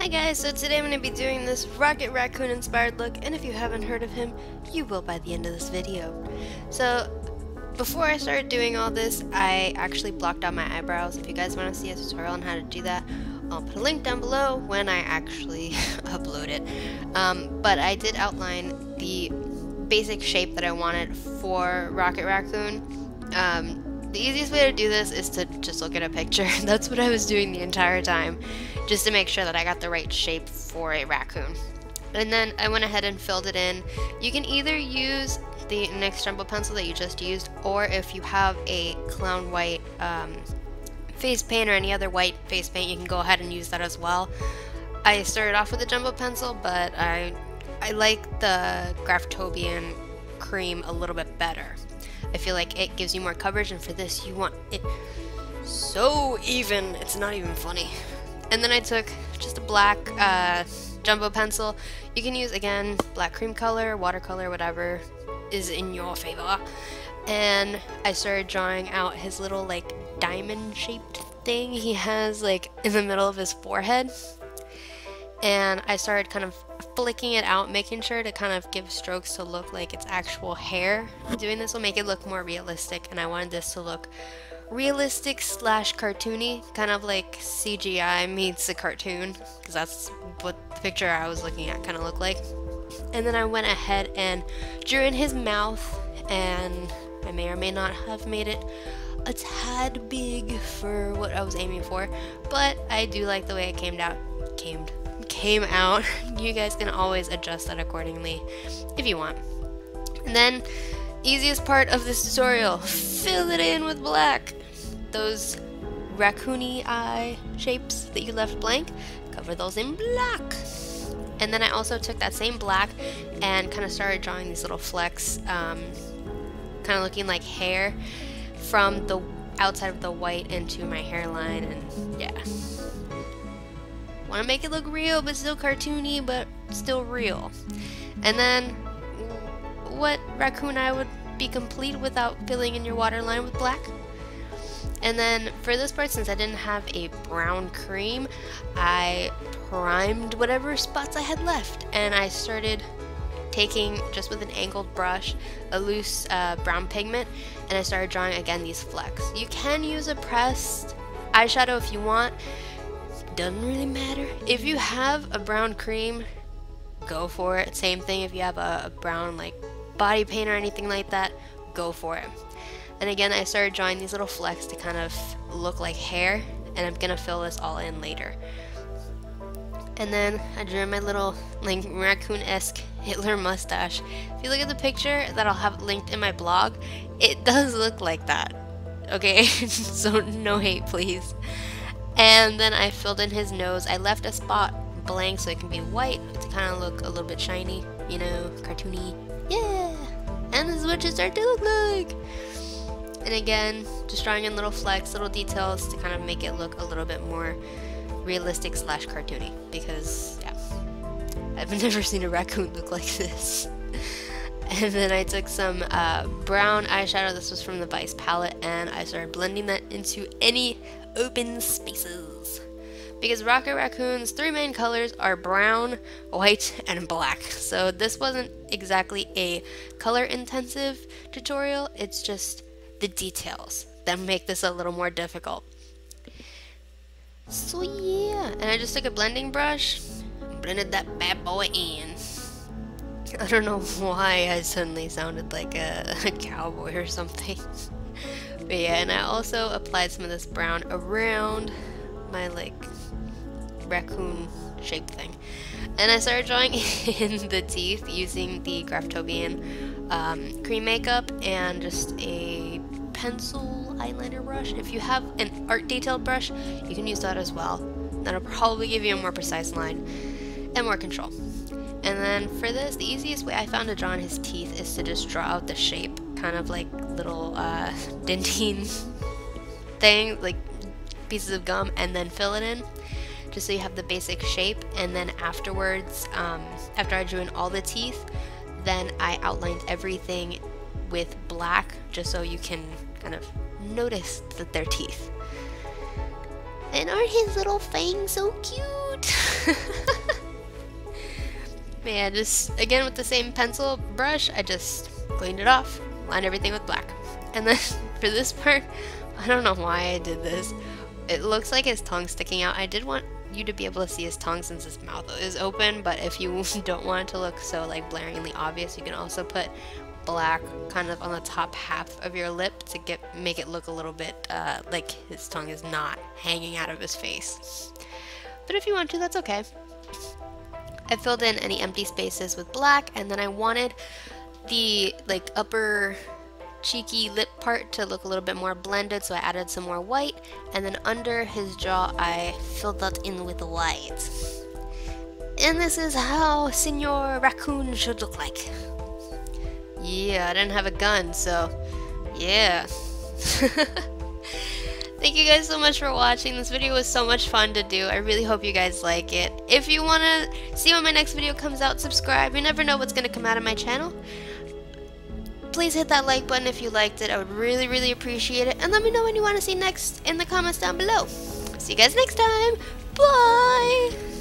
Hi guys, so today I'm going to be doing this Rocket Raccoon inspired look, and if you haven't heard of him, you will by the end of this video. So, before I started doing all this, I actually blocked out my eyebrows. If you guys want to see a tutorial on how to do that, I'll put a link down below when I actually upload it. But I did outline the basic shape that I wanted for Rocket Raccoon. The easiest way to do this is to just look at a picture. That's what I was doing the entire time, just to make sure that I got the right shape for a raccoon. And then I went ahead and filled it in. You can either use the NYX Jumbo pencil that you just used, or if you have a clown white face paint or any other white face paint, you can go ahead and use that as well. I started off with a jumbo pencil, but I like the Graftobian cream a little bit better. I feel like it gives you more coverage, and for this you want it so even, it's not even funny. And then I took just a black jumbo pencil. You can use, again, black cream color, watercolor, whatever is in your favor. And I started drawing out his little like diamond shaped thing he has like in the middle of his forehead. And I started kind of flicking it out, making sure to kind of give strokes to look like it's actual hair. Doing this will make it look more realistic, and I wanted this to look realistic slash cartoony, kind of like CGI meets a cartoon, because that's what the picture I was looking at kind of looked like. And then I went ahead and drew in his mouth, and I may or may not have made it a tad big for what I was aiming for, but I do like the way it came out. You guys can always adjust that accordingly if you want. And then, easiest part of this tutorial, fill it in with black. Those raccoony eye shapes that you left blank, cover those in black. And then I also took that same black and kind of started drawing these little flecks, kind of looking like hair from the outside of the white into my hairline, and yeah. Want to make it look real, but still cartoony, but still real. And then, what raccoon eye would be complete without filling in your waterline with black? And then, for this part, since I didn't have a brown cream, I primed whatever spots I had left. And I started taking, just with an angled brush, a loose brown pigment, and I started drawing, again, these flecks. You can use a pressed eyeshadow if you want. Doesn't really matter. If you have a brown cream, go for it. Same thing if you have a brown like body paint or anything like that, go for it. And again, I started drawing these little flecks to kind of look like hair, and I'm gonna fill this all in later. And then I drew my little like raccoon-esque Hitler mustache. If you look at the picture that I'll have linked in my blog, it does look like that. Okay, so no hate, please. And then I filled in his nose. I left a spot blank so it can be white to kind of look a little bit shiny, you know, cartoony. Yeah! And this is what it started to look like! And again, just drawing in little flecks, little details to kind of make it look a little bit more realistic slash cartoony. Because, yeah, I've never seen a raccoon look like this. And then I took some brown eyeshadow. This was from the Vice palette, and I started blending that into any open spaces. Because Rocket Raccoon's three main colors are brown, white, and black. So this wasn't exactly a color intensive tutorial, it's just the details that make this a little more difficult. So yeah, and I just took a blending brush, blended that bad boy in. I don't know why I suddenly sounded like a cowboy or something. But yeah, and I also applied some of this brown around my like raccoon shaped thing. And I started drawing in the teeth using the Graftobian cream makeup and just a pencil eyeliner brush. If you have an art detailed brush, you can use that as well. That'll probably give you a more precise line and more control. And then for this, the easiest way I found to draw on his teeth is to just draw out the shape, kind of like little dentine thing, like pieces of gum, and then fill it in, just so you have the basic shape. And then afterwards, after I drew in all the teeth, then I outlined everything with black, just so you can kind of notice that they're teeth. And aren't his little fangs so cute? Man, just again with the same pencil brush, I just cleaned it off, lined everything with black. And then for this part, I don't know why I did this. It looks like his tongue sticking out. I did want you to be able to see his tongue since his mouth is open, but if you don't want it to look so like blaringly obvious, you can also put black kind of on the top half of your lip to make it look a little bit like his tongue is not hanging out of his face. But if you want to, that's okay. I filled in any empty spaces with black, and then I wanted the like upper cheeky lip part to look a little bit more blended, so I added some more white, and then under his jaw I filled that in with white. And this is how Senor Raccoon should look like. Yeah, I didn't have a gun, so yeah. Thank you guys so much for watching. This video was so much fun to do. I really hope you guys like it. If you want to see when my next video comes out, subscribe. You never know what's going to come out of my channel. Please hit that like button if you liked it. I would really, really appreciate it. And let me know what you want to see next in the comments down below. See you guys next time. Bye!